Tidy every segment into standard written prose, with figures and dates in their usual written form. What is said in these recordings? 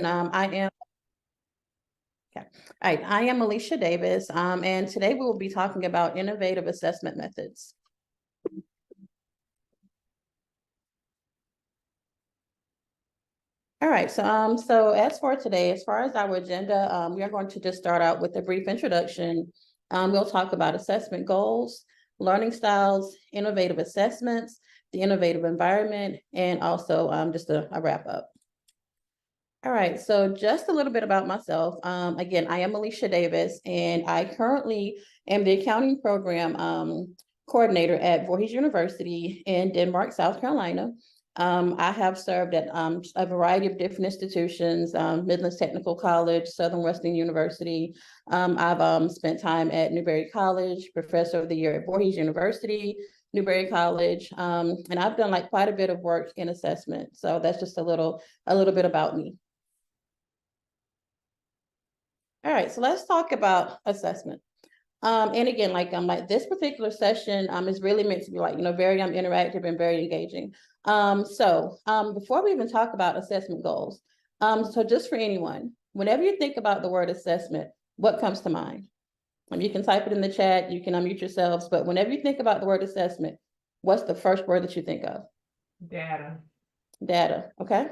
I am okay. All right, I am Alicia Davis, and today we will be talking about innovative assessment methods. All right, so as for today, as far as our agenda, we are going to just start out with a brief introduction. We'll talk about assessment goals, learning styles, innovative assessments, the innovative environment, and also just a wrap up. All right, so just a little bit about myself. Again, I am Alicia Davis, and I currently am the accounting program coordinator at Voorhees University in Denmark, South Carolina. I have served at a variety of different institutions, Midlands Technical College, Southern Western University. I've spent time at Newberry College, Professor of the Year at Voorhees University, Newberry College, and I've done like quite a bit of work in assessment. So that's just a little bit about me. All right, so let's talk about assessment. And again, like this particular session is really meant to be like, very interactive and very engaging. Before we even talk about assessment goals, so just for anyone, whenever you think about the word assessment, what comes to mind? You can type it in the chat, you can unmute yourselves, but whenever you think about the word assessment, what's the first word that you think of? Data. Data, okay.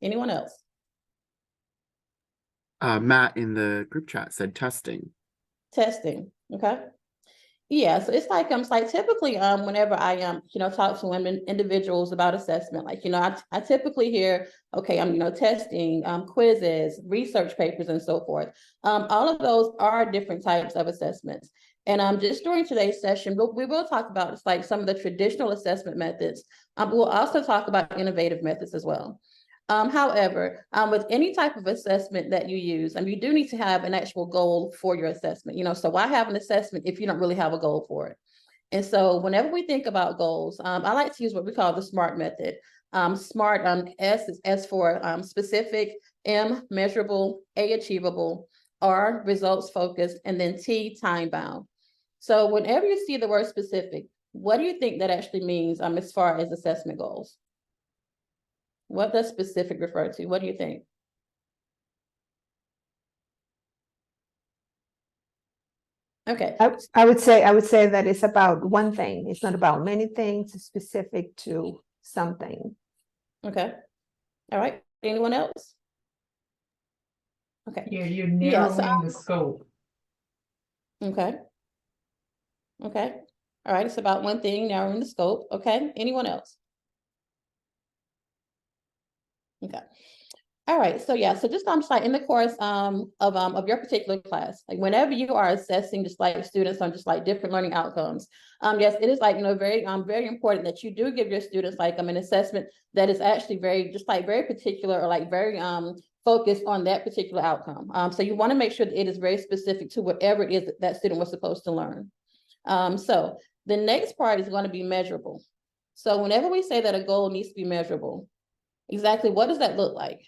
Anyone else? Matt in the group chat said testing. Testing, okay. Yeah, so it's like typically whenever I talk to women individuals about assessment, I typically hear, okay, I'm testing, quizzes, research papers, and so forth. All of those are different types of assessments. And just during today's session, we will talk about like some of the traditional assessment methods. We'll also talk about innovative methods as well. However, with any type of assessment that you use, you do need to have an actual goal for your assessment. So why have an assessment if you don't really have a goal for it? And so whenever we think about goals, I like to use what we call the SMART method. SMART, S is S for specific, M, measurable, A, achievable, R, results focused, and then T, time bound. So whenever you see the word specific, what do you think that actually means as far as assessment goals? What does specific refer to? What do you think? Okay. I would say that it's about one thing. It's not about many things. It's specific to something. Okay. All right. Anyone else? Okay. Yeah, you're narrowing the scope. Okay. Okay. All right. It's about one thing, narrowing the scope. Okay. Anyone else? Okay. All right. So yeah. So just like in the course of your particular class, like whenever you are assessing just like students on just like different learning outcomes, yes, it is like very important that you do give your students like an assessment that is actually very particular or like very focused on that particular outcome. So you want to make sure that it is very specific to whatever it is that student was supposed to learn. So the next part is going to be measurable. So whenever we say that a goal needs to be measurable, exactly what does that look like?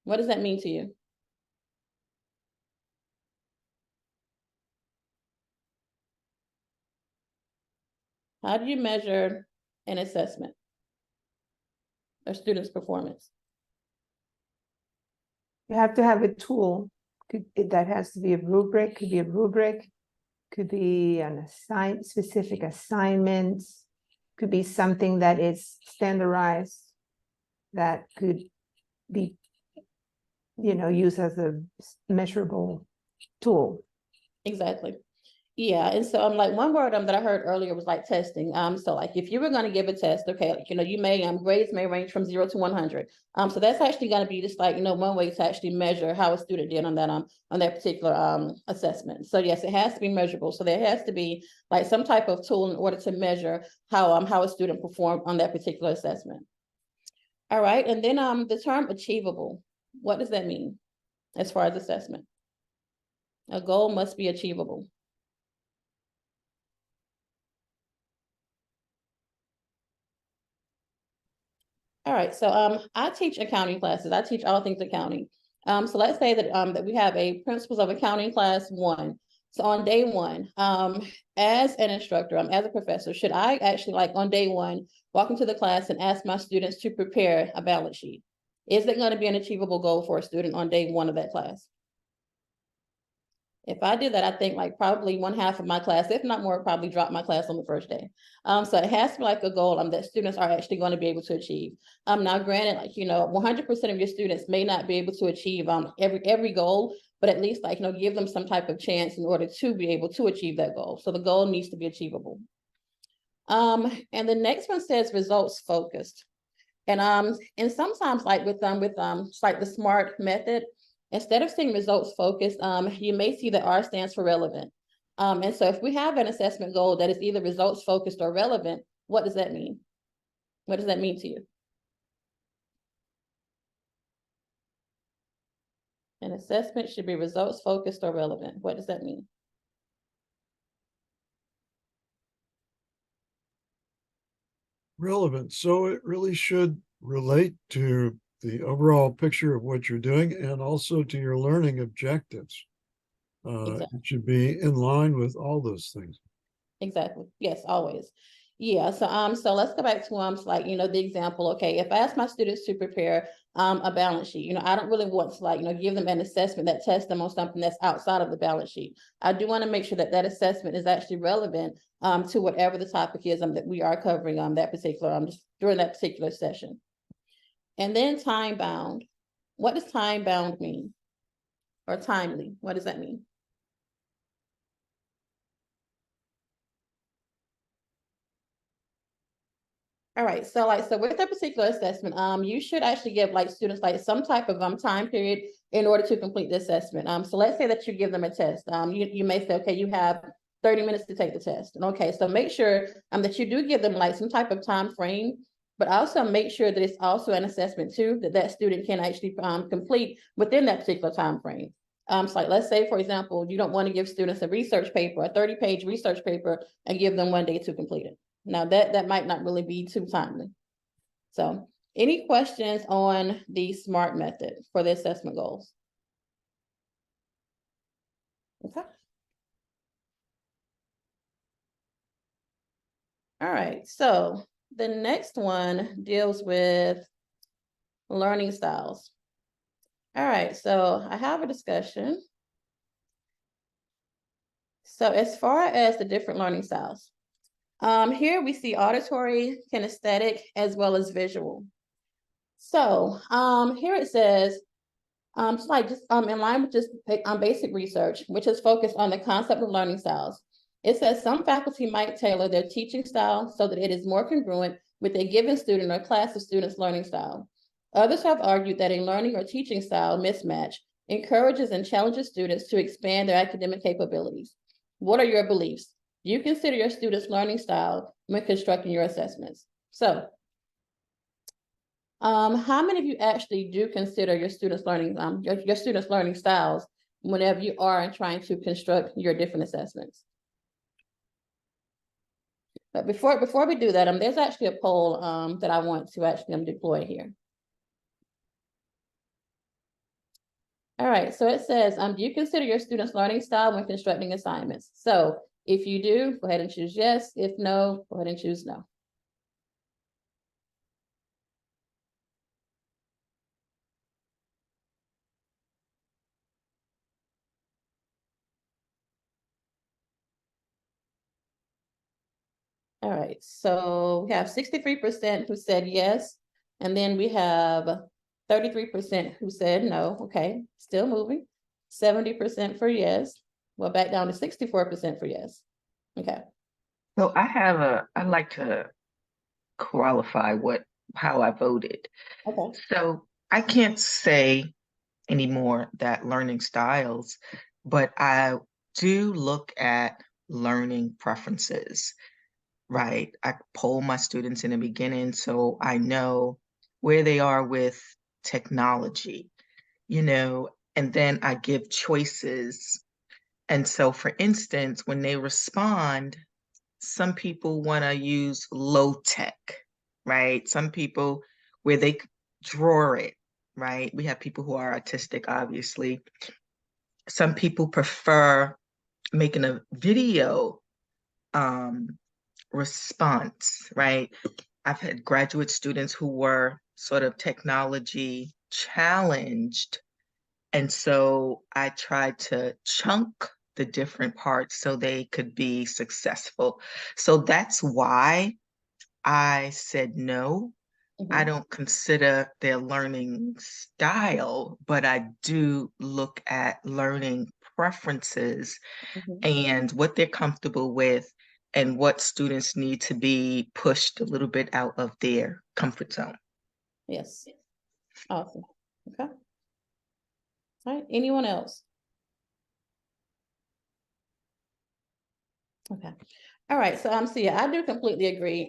What does that mean to you? How do you measure an assessment or students' performance? You have to have a tool. That has to be a rubric, could be an specific assignment, could be something that is standardized, that could be used as a measurable tool. Exactly. Yeah, and so I'm like one word that I heard earlier was like testing. So like if you were going to give a test, okay, like you may grades may range from 0 to 100. So that's actually going to be just like one way to actually measure how a student did on that particular assessment. So yes, it has to be measurable. So there has to be like some type of tool in order to measure how a student performed on that particular assessment. All right, and then the term achievable. What does that mean as far as assessment? A goal must be achievable. All right, so I teach accounting classes. I teach all things accounting. So let's say that we have a principles of accounting class 1. So on day one, as an instructor, as a professor, should I actually, like on day one, walk into the class and ask my students to prepare a balance sheet? Is it going to be an achievable goal for a student on day one of that class? If I did that, I think like probably one half of my class, if not more, probably drop my class on the first day. So it has to be like a goal that students are actually going to be able to achieve. Now granted, like, 100% of your students may not be able to achieve every goal, but at least give them some type of chance in order to be able to achieve that goal. So the goal needs to be achievable. And the next one says results focused. And sometimes with like the SMART method, instead of seeing results focused, you may see that R stands for relevant. And so if we have an assessment goal that is either results focused or relevant, what does that mean? What does that mean to you? An assessment should be results focused or relevant. What does that mean? Relevant. So it really should relate to the overall picture of what you're doing and also to your learning objectives. Exactly. It should be in line with all those things. Exactly. Yes, always. Yeah. So let's go back to the example. Okay, if I ask my students to prepare a balance sheet, I don't really want to give them an assessment that tests them on something that's outside of the balance sheet. I do want to make sure that that assessment is actually relevant to whatever the topic is that we are covering that particular just during that particular session. And then time bound. What does time bound mean? Or timely? What does that mean? All right, so with that particular assessment, you should actually give students some type of time period in order to complete the assessment. So let's say that you give them a test. You may say, okay, you have 30 minutes to take the test. And okay, so make sure that you do give them some type of time frame, but also make sure that it's also an assessment too that student can actually complete within that particular time frame. So let's say, for example, you don't want to give students a research paper, a 30-page research paper, and give them 1 day to complete it. Now that might not really be too timely. So any questions on the SMART method for the assessment goals? Okay. All right, so the next one deals with learning styles. All right, so I have a discussion. So as far as the different learning styles, here we see auditory, kinesthetic, as well as visual. So here it says, in line with just basic research, which is focused on the concept of learning styles. It says some faculty might tailor their teaching style so that it is more congruent with a given student or class of students' learning style. Others have argued that a learning or teaching style mismatch encourages and challenges students to expand their academic capabilities. What are your beliefs? Do you consider your students' learning style when constructing your assessments? So, how many of you actually do consider your students' learning, your students' learning styles whenever you are trying to construct your different assessments? But before we do that, there's actually a poll that I want to actually deploy here. All right, so it says, do you consider your students' learning style when constructing assignments? So if you do, go ahead and choose yes. If no, go ahead and choose no. All right, so we have 63% who said yes, and then we have 33% who said no. Okay, still moving. 70% for yes. Well, back down to 64% for yes. Okay. So I'd like to qualify how I voted. Okay. So I can't say anymore that learning styles, but I do look at learning preferences, right? I poll my students in the beginning so I know where they are with technology, and then I give choices. And so, for instance, when they respond, some people want to use low tech, right? Some people where they draw it, right? We have people who are artistic, obviously. Some people prefer making a video response, right? I've had graduate students who were sort of technology challenged. And so I tried to chunk the different parts so they could be successful. So that's why I said no. I Mhm, don't consider their learning style, but I do look at learning preferences mhm. and what they're comfortable with and what students need to be pushed a little bit out of their comfort zone. Yes, awesome. Okay. All right, anyone else? Okay. All right, so yeah, I do completely agree.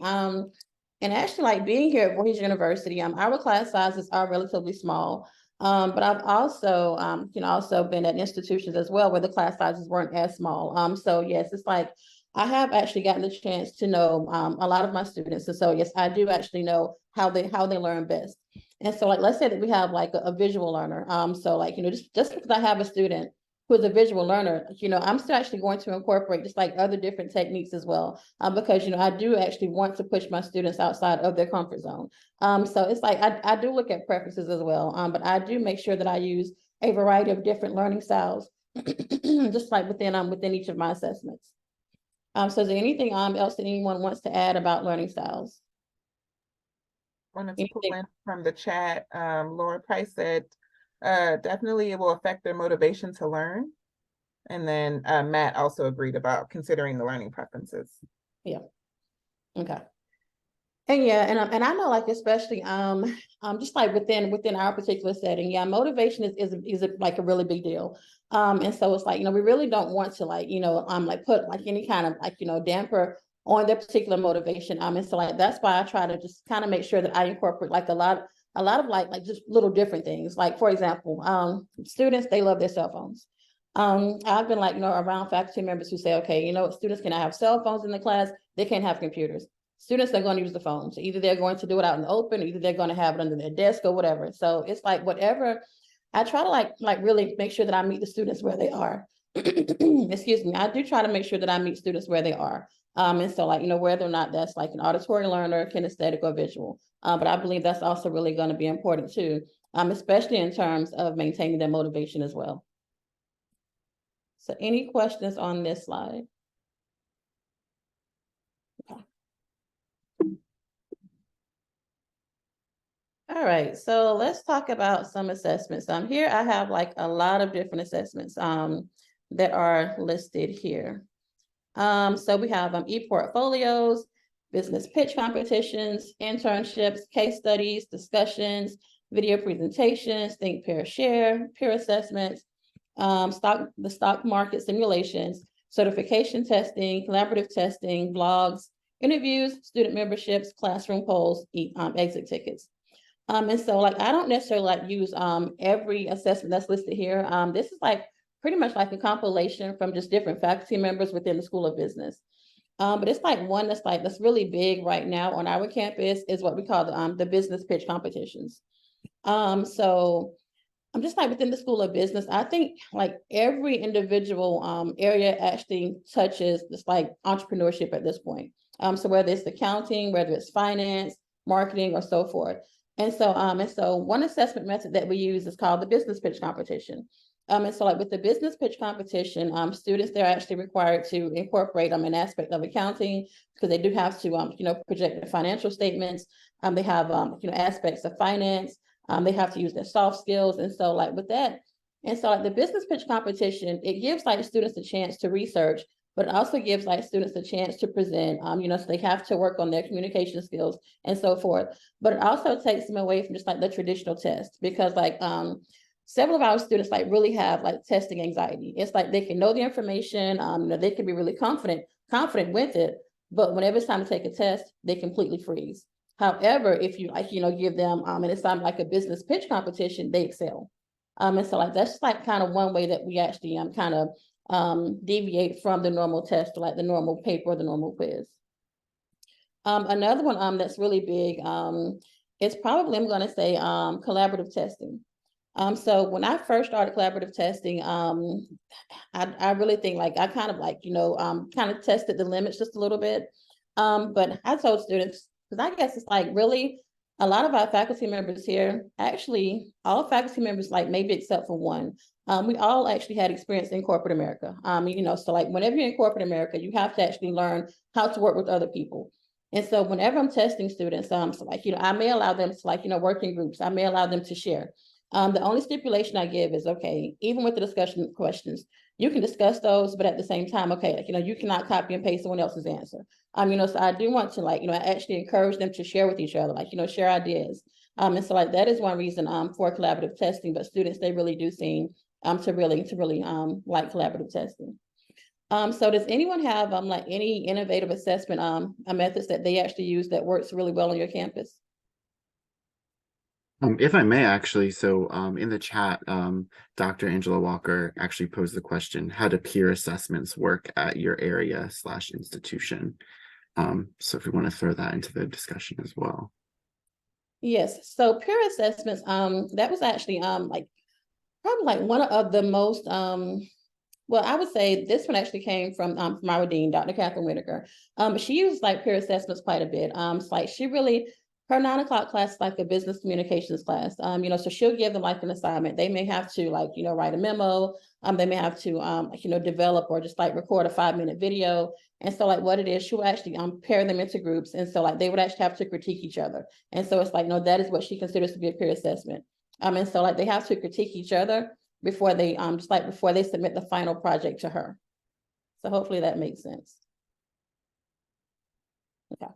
And actually like being here at Voorhees University, our class sizes are relatively small. But I've also also been at institutions as well where the class sizes weren't as small. So yes, it's like I have actually gotten the chance to know a lot of my students. And so yes, I do actually know how they learn best. And so like let's say that we have like a visual learner. So like, just because I have a student who is a visual learner, I'm still actually going to incorporate just like other different techniques as well, because, I do actually want to push my students outside of their comfort zone. So it's like, I do look at preferences as well, but I do make sure that I use a variety of different learning styles, just like within each of my assessments. So is there anything else that anyone wants to add about learning styles? Wanted to pull Anything? in from the chat. Laura Price said, definitely it will affect their motivation to learn. And then Matt also agreed about considering the learning preferences. Yeah. Okay. And yeah, and I know like especially just like within our particular setting, yeah, motivation is like a really big deal. And so it's like, we really don't want to like, like put like any kind of like, damper on their particular motivation. And so like that's why I try to just kind of make sure that I incorporate like a lot of like just little different things. Like for example, students, they love their cell phones. I've been like, around faculty members who say, okay, students cannot have cell phones in the class, they can't have computers. Students are going to use the phone. So either they're going to do it out in the open, or either they're going to have it under their desk or whatever. So it's like whatever. I try to like really make sure that I meet the students where they are. Excuse me. I do try to make sure that I meet students where they are. And so like, whether or not that's like an auditory learner, kinesthetic or visual. But I believe that's also really going to be important too, especially in terms of maintaining their motivation as well. So any questions on this slide? Okay. All right, so let's talk about some assessments. Here I have like a lot of different assessments that are listed here. So we have e-portfolios, business pitch competitions, internships, case studies, discussions, video presentations, think, pair, share, peer assessments, the stock market simulations, certification testing, collaborative testing, blogs, interviews, student memberships, classroom polls, exit tickets. And so like I don't necessarily like use every assessment that's listed here. This is like pretty much like a compilation from just different faculty members within the School of Business. But it's like one that's really big right now on our campus is what we call the business pitch competitions. So I'm just like within the School of Business, I think like every individual area actually touches just like entrepreneurship at this point. So whether it's accounting, whether it's finance, marketing, or so forth. And so one assessment method that we use is called the business pitch competition. And so like with the business pitch competition, students, they're actually required to incorporate an aspect of accounting because they do have to project the financial statements. They have aspects of finance. They have to use their soft skills. And so like with that, and so like the business pitch competition, it gives like students a chance to research, but it also gives like students a chance to present, so they have to work on their communication skills and so forth. But it also takes them away from just like the traditional test because like several of our students like really have like testing anxiety. It's like they can know the information, they can be really confident with it, but whenever it's time to take a test, they completely freeze. However, if you like, give them, and it's not like a business pitch competition, they excel. And so like, that's like kind of one way that we actually kind of deviate from the normal test, like the normal paper, or the normal quiz. Another one that's really big, it's probably, I'm going to say, collaborative testing. So when I first started collaborative testing, I really think like I kind of like, kind of tested the limits just a little bit. But I told students, because I guess it's like really a lot of our faculty members here, actually all faculty members, like maybe except for one, we all actually had experience in corporate America. So like whenever you're in corporate America, you have to actually learn how to work with other people. And so whenever I'm testing students, so like, I may allow them to like, work in groups. I may allow them to share. The only stipulation I give is, okay, even with the discussion questions, you can discuss those, but at the same time, okay, like, you cannot copy and paste someone else's answer. So I do want to like, actually encourage them to share with each other, like, share ideas. And so like, that is one reason for collaborative testing, but students, they really do seem to really like collaborative testing. So does anyone have like any innovative assessment methods that they actually use that works really well on your campus? If I may, actually, so in the chat, Dr. Angela Walker actually posed the question, how do peer assessments work at your area/institution? So if we want to throw that into the discussion as well. Yes, so peer assessments, that was actually like probably like one of the most well, I would say this one actually came from our dean, Dr. Catherine Whitaker. She used like peer assessments quite a bit. It's like she really, her 9 o'clock class is like a business communications class. So she'll give them like an assignment. They may have to like, write a memo. They may have to, develop or just like record a 5-minute video. And so like what it is, she'll actually pair them into groups. And so like they would actually have to critique each other. And so it's like, no, that is what she considers to be a peer assessment. And so like they have to critique each other before they before they submit the final project to her. So hopefully that makes sense. Okay.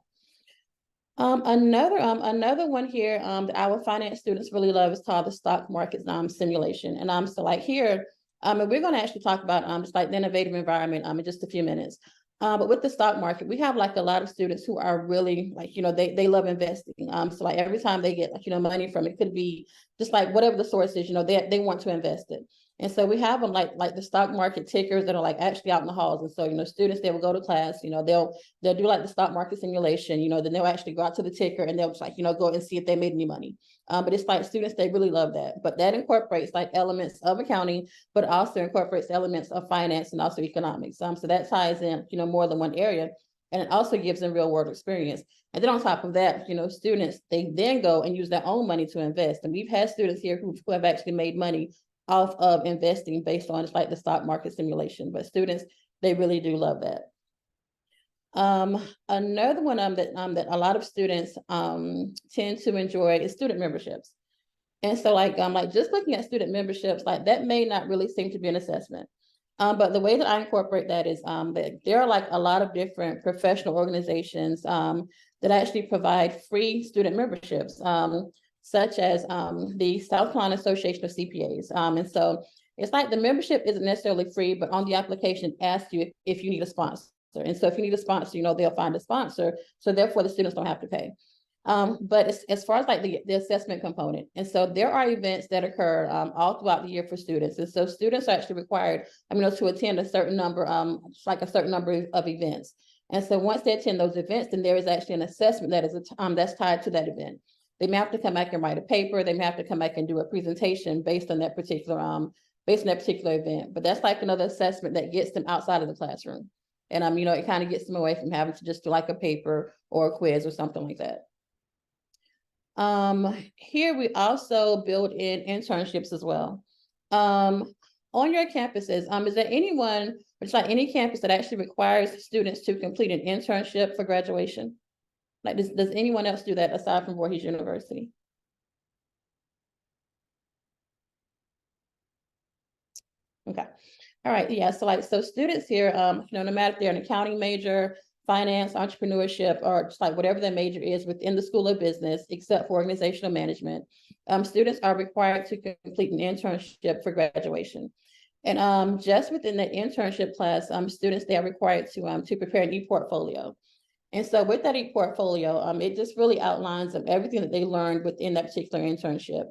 Another one here that our finance students really love is called the stock market simulation. And so like here, and we're going to actually talk about just like the innovative environment in just a few minutes. But with the stock market, we have like a lot of students who are really like, they love investing. So like every time they get like, money from it, could be just like whatever the source is, they want to invest it. And so we have them like the stock market tickers that are like actually out in the halls. And so, students, they will go to class, they'll do like the stock market simulation, then they'll actually go out to the ticker and they'll just like, go and see if they made any money. But it's like students, they really love that. But that incorporates like elements of accounting, but also incorporates elements of finance and also economics. So that ties in, more than one area. And it also gives them real world experience. And then on top of that, students, they then go and use their own money to invest. And we've had students here who have actually made money off of investing based on just like the stock market simulation. But students, they really do love that. Another one that a lot of students tend to enjoy is student memberships. And so like just looking at student memberships, like that may not really seem to be an assessment. But the way that I incorporate that is that there are like a lot of different professional organizations that actually provide free student memberships, such as the South Carolina Association of CPAs. And so it's like the membership isn't necessarily free, but on the application it asks you if you need a sponsor. And so if you need a sponsor, they'll find a sponsor. So therefore the students don't have to pay. But as far as like the assessment component, and so there are events that occur all throughout the year for students. And so students are actually required, to attend a certain number, like a certain number of events. And so once they attend those events, then there is actually an assessment that is that's tied to that event. They may have to come back and write a paper. They may have to come back and do a presentation based on that particular event. But that's like another assessment that gets them outside of the classroom. And it kind of gets them away from having to just do like a paper or a quiz or something like that. Here we also build in internships as well. On your campuses, is there anyone, it's like any campus that actually requires students to complete an internship for graduation? Like, does anyone else do that aside from Voorhees University? Okay. All right. Yeah. So students here, no matter if they're an accounting major, finance, entrepreneurship, or just like whatever their major is within the School of Business, except for organizational management, students are required to complete an internship for graduation. And just within the internship class, students, they are required to prepare an e-portfolio. And so with that e-portfolio, it just really outlines everything that they learned within that particular internship.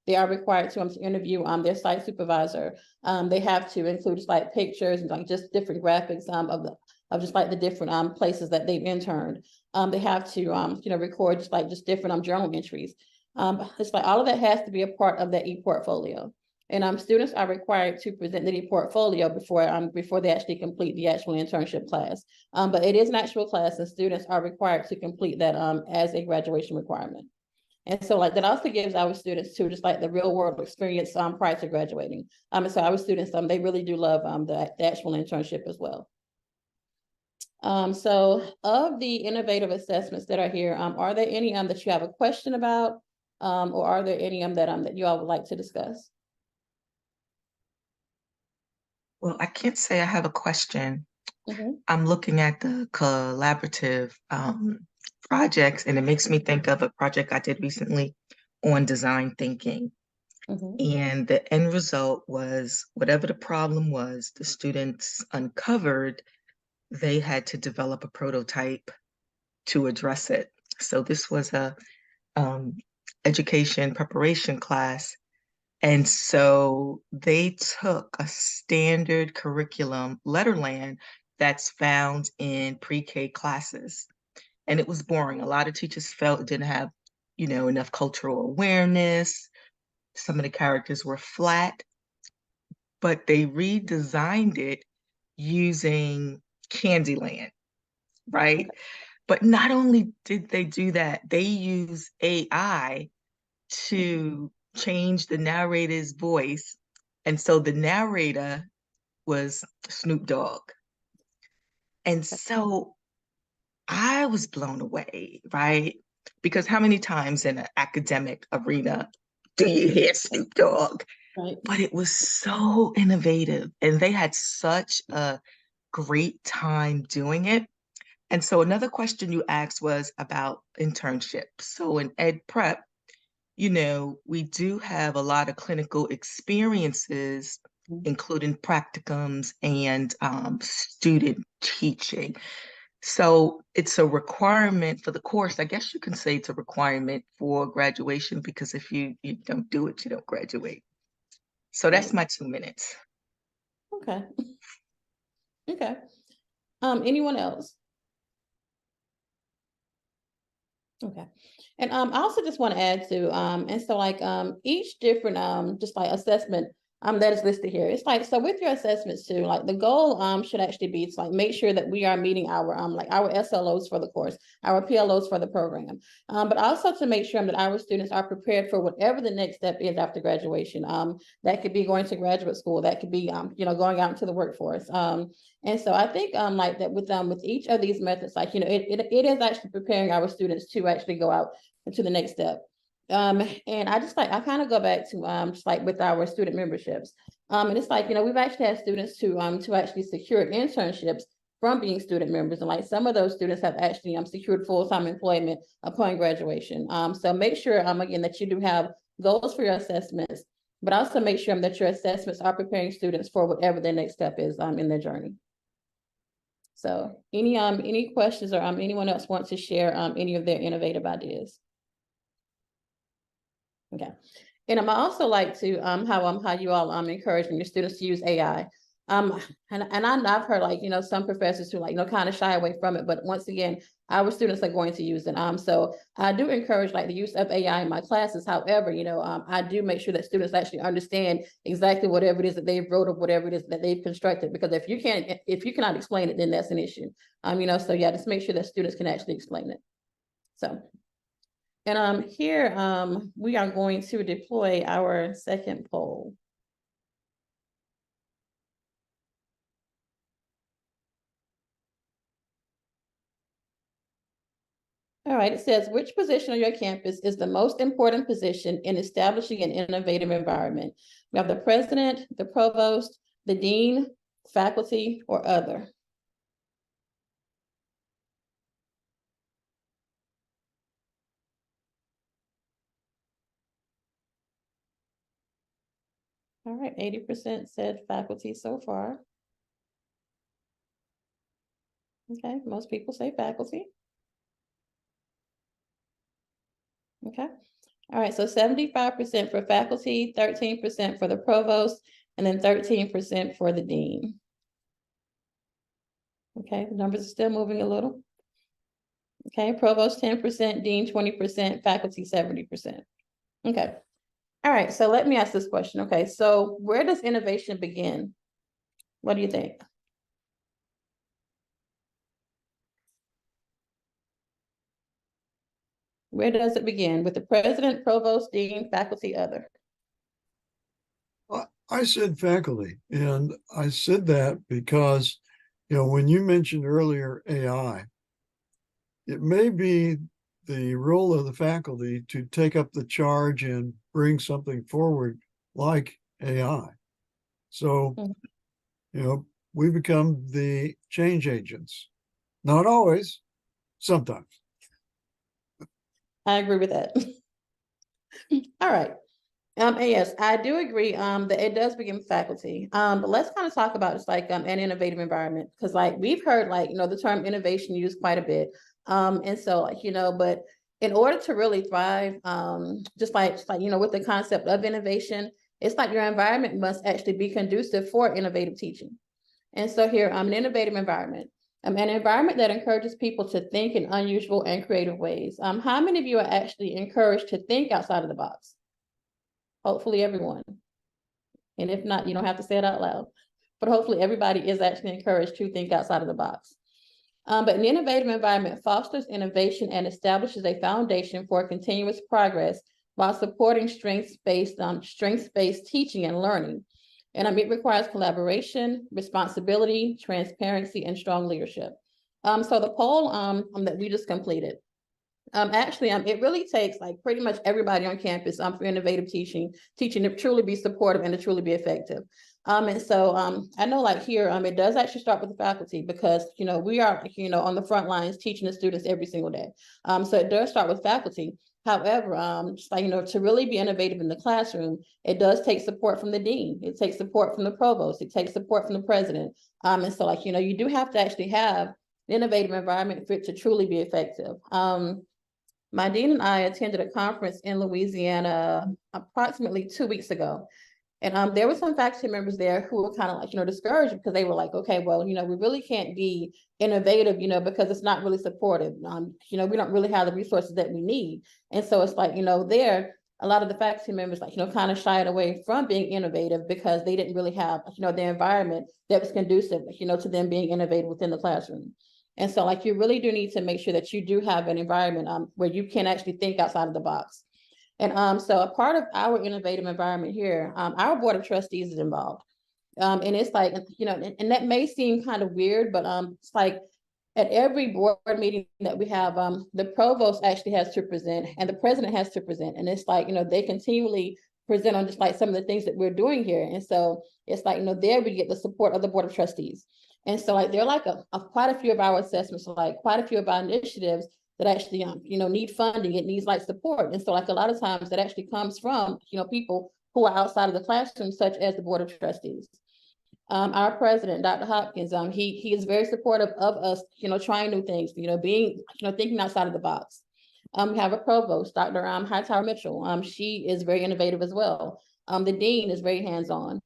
They are required to interview their site supervisor. They have to include just like pictures and like just different graphics of just like the different places that they've interned. They have to record just different journal entries. It's like all of that has to be a part of that e-portfolio. And students are required to present the e-portfolio before they actually complete the actual internship class. But it is an actual class, and students are required to complete that as a graduation requirement. And so like that also gives our students too, just like the real world experience prior to graduating. And so our students, they really do love the actual internship as well. So of the innovative assessments that are here, are there any that you have a question about? Or are there any that you all would like to discuss? Well, I can't say I have a question. Mhm. I'm looking at the collaborative projects, and it makes me think of a project I did recently on design thinking. Mhm. And the end result was whatever the problem was, the students uncovered, they had to develop a prototype to address it. So this was a education preparation class. And so they took a standard curriculum, Letterland, that's found in pre-K classes. And it was boring. A lot of teachers felt it didn't have, enough cultural awareness. Some of the characters were flat, but they redesigned it using Candyland, right? But not only did they do that, they use AI to change the narrator's voice. And so the narrator was Snoop Dogg. And so I was blown away, right? Because how many times in an academic arena do you hear Snoop Dogg? Right. But it was so innovative, and they had such a great time doing it. And so another question you asked was about internships. So in ed prep, we do have a lot of clinical experiences, including practicums and student teaching. So it's a requirement for the course. I guess you can say it's a requirement for graduation, because if you don't do it, you don't graduate. So that's my 2 minutes. Okay. Okay. Anyone else? Okay. And I also just want to add to and so like each different just like assessment that is listed here. It's like, so with your assessments too, like the goal should actually be to like make sure that we are meeting our like our SLOs for the course, our PLOs for the program. But also to make sure that our students are prepared for whatever the next step is after graduation. That could be going to graduate school, that could be going out into the workforce. And so I think like that with each of these methods, like it is actually preparing our students to actually go out to the next step. And I kind of go back to just like with our student memberships. And it's like, we've actually had students to actually secure internships from being student members. And like some of those students have actually secured full-time employment upon graduation. So make sure again that you do have goals for your assessments, but also make sure that your assessments are preparing students for whatever their next step is in their journey. So any questions, or anyone else want to share any of their innovative ideas? Okay. And I also like to how you all encouraging your students to use AI. And I've heard like some professors who like kind of shy away from it, but once again, our students are going to use it. So I do encourage like the use of AI in my classes. However, I do make sure that students actually understand exactly whatever it is that they've wrote or whatever it is that they've constructed. Because if you cannot explain it, then that's an issue. So yeah, just make sure that students can actually explain it. So. And here we are going to deploy our second poll. All right, it says, which position on your campus is the most important position in establishing an innovative environment? We have the president, the provost, the dean, faculty, or other. All right, 80% said faculty so far. Okay, most people say faculty. Okay. All right, so 75% for faculty, 13% for the provost, and then 13% for the dean. Okay, the numbers are still moving a little. Okay, provost 10%, dean 20%, faculty 70%. Okay. All right, so let me ask this question. Okay, so where does innovation begin? What do you think? Where does it begin? With the president, provost, dean, faculty, other? I said faculty, and I said that because, when you mentioned earlier AI, it may be the role of the faculty to take up the charge and bring something forward like AI. So, we become the change agents. Not always, sometimes. I agree with that. All right. And yes, I do agree that it does begin with faculty. But let's kind of talk about just like an innovative environment, because like we've heard like the term innovation used quite a bit. And so like but in order to really thrive, just like with the concept of innovation, it's like your environment must actually be conducive for innovative teaching. And so here, an innovative environment. An environment that encourages people to think in unusual and creative ways. How many of you are actually encouraged to think outside of the box? Hopefully everyone. And if not, you don't have to say it out loud. But hopefully everybody is actually encouraged to think outside of the box. But an innovative environment fosters innovation and establishes a foundation for continuous progress while supporting strengths-based teaching and learning. And it requires collaboration, responsibility, transparency, and strong leadership. So the poll that we just completed, actually, it really takes like pretty much everybody on campus for innovative teaching to truly be supportive and to truly be effective. And so I know like here, it does actually start with the faculty because, we are, on the front lines teaching the students every single day. So it does start with faculty. However, just like, to really be innovative in the classroom, it does take support from the dean. It takes support from the provost. It takes support from the president. And so like, you do have to actually have an innovative environment for it to truly be effective. My dean and I attended a conference in Louisiana approximately 2 weeks ago. And there were some faculty members there who were kind of like, discouraged because they were like, okay, well, we really can't be innovative, because it's not really supported. We don't really have the resources that we need. And so it's like, there, a lot of the faculty members, like, kind of shied away from being innovative because they didn't really have, the environment that was conducive, to them being innovative within the classroom. And so like, you really do need to make sure that you do have an environment where you can actually think outside of the box. And so a part of our innovative environment here, our board of trustees is involved. And it's like, and that may seem kind of weird, but it's like at every board meeting that we have, the provost actually has to present and the president has to present. And it's like, they continually present on just like some of the things that we're doing here. And so it's like, there we get the support of the board of trustees. And so like, they're like quite a few of our assessments, like quite a few of our initiatives that actually, need funding. It needs like support. And so like a lot of times that actually comes from, people who are outside of the classroom, such as the board of trustees. Our president, Dr. Hopkins, he is very supportive of us, trying new things, being, thinking outside of the box. We have a provost, Dr. Hightower Mitchell. She is very innovative as well. The dean is very hands-on.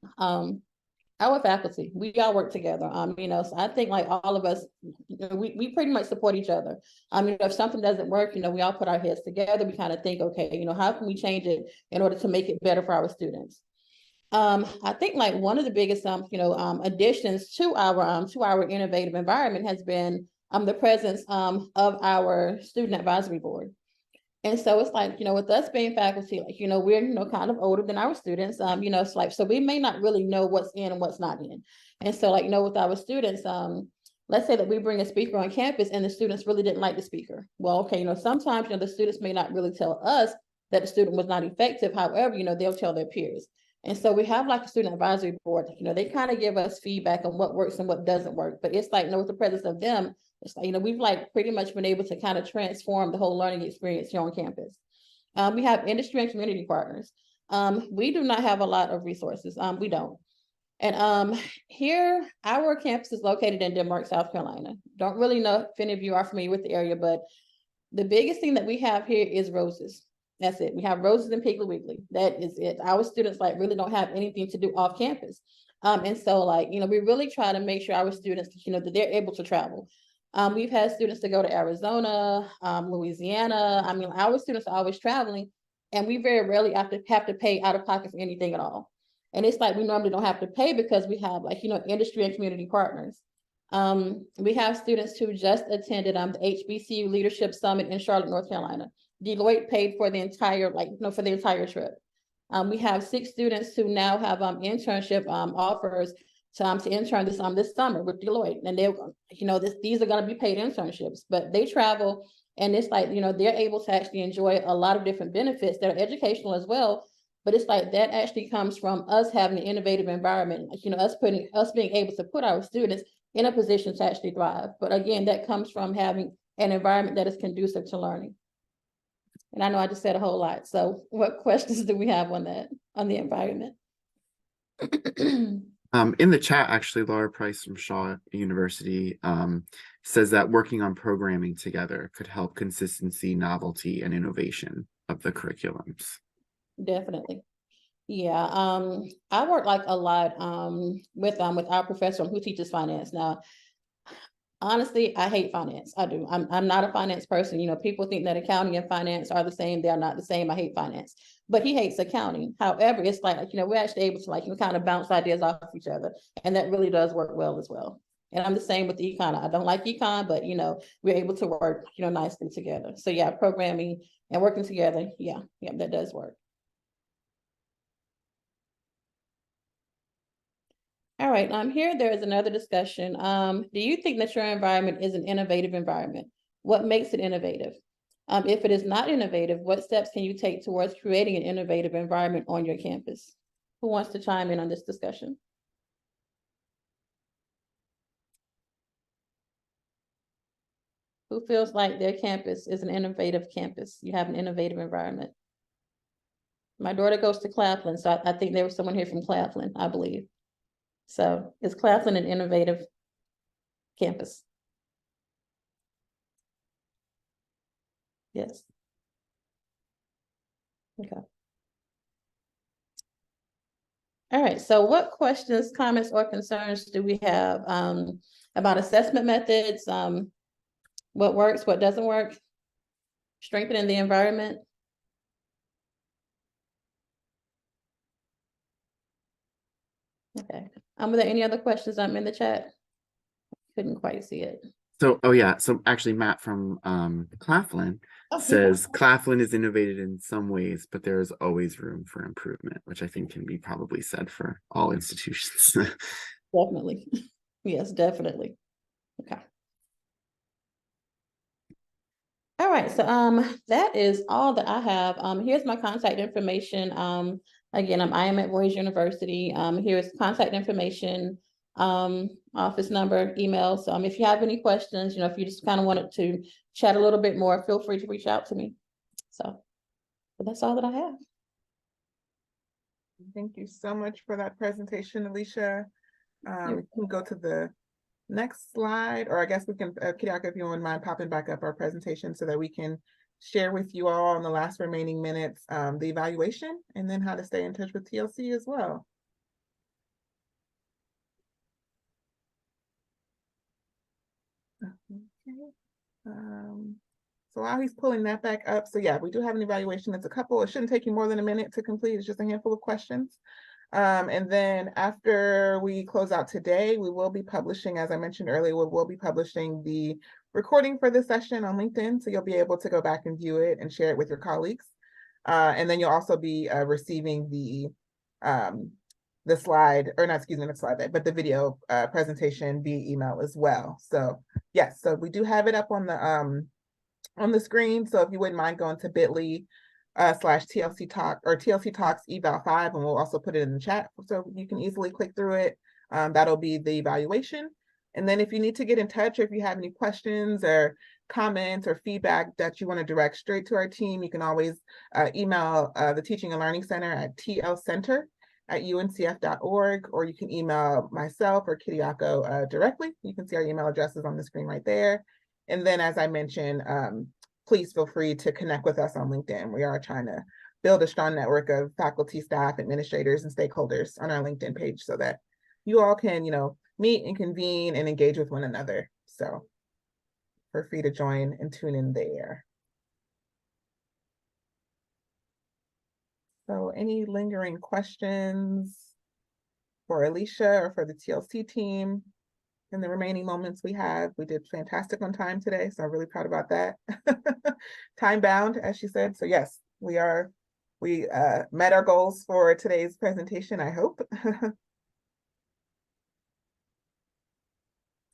Our faculty, we all work together. So I think like all of us, we pretty much support each other. If something doesn't work, we all put our heads together. We kind of think, okay, how can we change it in order to make it better for our students? I think like one of the biggest, additions to our innovative environment has been the presence of our student advisory board. And so it's like, with us being faculty, like, we're, kind of older than our students, it's like, so we may not really know what's in and what's not in. And so like, with our students, let's say that we bring a speaker on campus and the students really didn't like the speaker. Well, okay, sometimes, the students may not really tell us that the student was not effective. However, they'll tell their peers. And so we have like a student advisory board, they kind of give us feedback on what works and what doesn't work. But it's like, with the presence of them, it's like, we've like pretty much been able to kind of transform the whole learning experience here on campus. We have industry and community partners. We do not have a lot of resources. We don't. And here, our campus is located in Denmark, South Carolina. Don't really know if any of you are familiar with the area, but the biggest thing that we have here is roses. That's it. We have roses and Piggly Wiggly. That is it. Our students like really don't have anything to do off campus. And so like, we really try to make sure our students, that they're able to travel. We've had students to go to Arizona, Louisiana. Our students are always traveling. and we very rarely have to pay out of pocket for anything at all. And it's like we normally don't have to pay because we have, like, industry and community partners. We have students who just attended the HBCU Leadership Summit in Charlotte, North Carolina. Deloitte paid for the entire, for the entire trip. We have 6 students who now have internship offers to intern this summer with Deloitte, and these are going to be paid internships, but they travel, and it's like they're able to actually enjoy a lot of different benefits that are educational as well. But it's like that actually comes from us having an innovative environment, us being able to put our students in a position to actually thrive. But again, that comes from having an environment that is conducive to learning. And I know I just said a whole lot. So what questions do we have on that, on the environment? In the chat, actually, Laura Price from Shaw University says that working on programming together could help consistency, novelty, and innovation of the curriculums. Definitely. Yeah, I work like a lot with our professor who teaches finance. Now, honestly, I hate finance. I do. I'm not a finance person. People think that accounting and finance are the same. They're not the same. I hate finance. But he hates accounting. However, it's like, we're actually able to kind of bounce ideas off each other. And that really does work well as well. And I'm the same with econ. I don't like econ, but we're able to work, nicely together. So yeah, programming and working together. Yeah, that does work. All right, here there is another discussion. Do you think that your environment is an innovative environment? What makes it innovative? If it is not innovative, what steps can you take towards creating an innovative environment on your campus? Who wants to chime in on this discussion? Who feels like their campus is an innovative campus? You have an innovative environment. My daughter goes to Claflin, so I think there was someone here from Claflin, I believe. So is Claflin an innovative campus? Yes. Okay. All right, so what questions, comments, or concerns do we have about assessment methods? What works, what doesn't work? Strengthening the environment? Okay. Are there any other questions in the chat? Couldn't quite see it. So, so actually Matt from Claflin says Claflin is innovative in some ways, but there is always room for improvement, which I think can be probably said for all institutions. Definitely. Yes, definitely. Okay. All right, so that is all that I have. Here's my contact information. Again, I am at Voorhees University. Here's contact information, office number, email. So if you have any questions, if you just kind of wanted to chat a little bit more, feel free to reach out to me. So, but that's all that I have. Thank you so much for that presentation, Alicia. We can go to the next slide, or I guess we can, Kiriaka, if you wouldn't mind popping back up our presentation so that we can share with you all in the last remaining minutes the evaluation and then how to stay in touch with TLC as well. Okay. So while he's pulling that back up, so yeah, we do have an evaluation. It's a couple, it shouldn't take you more than a minute to complete. It's just a handful of questions. And then after we close out today, we will be publishing, as I mentioned earlier, we'll be publishing the recording for this session on LinkedIn. So you'll be able to go back and view it and share it with your colleagues. And then you'll also be receiving the slide, or not, excuse me, the slide, but the video presentation via email as well. So yes, so we do have it up on the screen. So if you wouldn't mind going to bit.ly /TLC Talk or TLC Talks Eval 5, and we'll also put it in the chat so you can easily click through it. That'll be the evaluation. And then if you need to get in touch, or if you have any questions or comments or feedback that you want to direct straight to our team, you can always email the Teaching and Learning Center at tlcenter@uncf.org, or you can email myself or Kiriako directly. You can see our email addresses on the screen right there. And then, as I mentioned, please feel free to connect with us on LinkedIn. We are trying to build a strong network of faculty, staff, administrators, and stakeholders on our LinkedIn page so that you all can, meet and convene and engage with one another. So feel free to join and tune in there. So any lingering questions for Alicia or for the TLC team in the remaining moments we have? We did fantastic on time today, so I'm really proud about that. Time bound, as she said. So yes, we met our goals for today's presentation, I hope.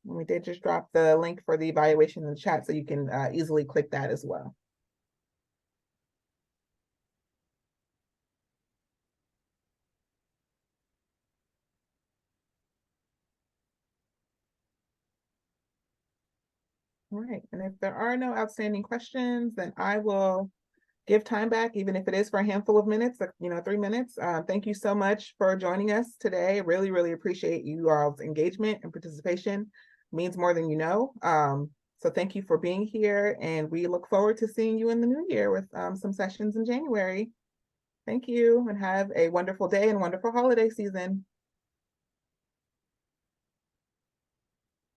We did just drop the link for the evaluation in the chat, so you can easily click that as well. All right, and if there are no outstanding questions, then I will give time back, even if it is for a handful of minutes, 3 minutes. Thank you so much for joining us today. Really, really appreciate you all's engagement and participation. It means more than you know. So thank you for being here, and we look forward to seeing you in the new year with some sessions in January. Thank you, and have a wonderful day and wonderful holiday season.